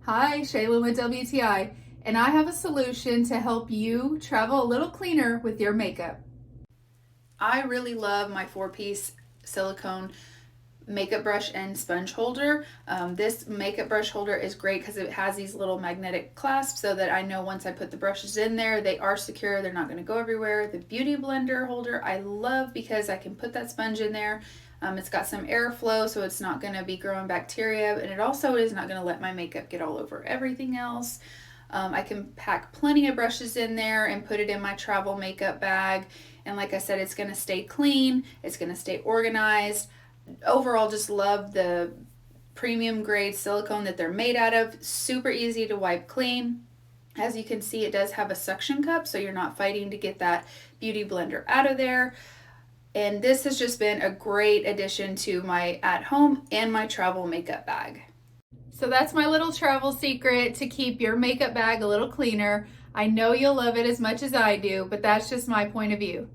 Hi, Shaylin with WTI, and I have a solution to help you travel a little cleaner with your makeup. I really love my 4-piece silicone makeup brush and sponge holder. This makeup brush holder is great because it has these little magnetic clasps so that I know once I put the brushes in there, they are secure, they're not going to go everywhere. The beauty blender holder I love because I can put that sponge in there. It's got some airflow so it's not going to be growing bacteria, and it also is not going to let my makeup get all over everything else. I can pack plenty of brushes in there and put it in my travel makeup bag, and like I said, it's going to stay clean, it's going to stay organized. Overall, just love the premium grade silicone that they're made out of. Super easy to wipe clean. As you can see, it does have a suction cup, so you're not fighting to get that beauty blender out of there. And this has just been a great addition to my at-home and my travel makeup bag. So that's my little travel secret to keep your makeup bag a little cleaner. I know you'll love it as much as I do, but that's just my point of view.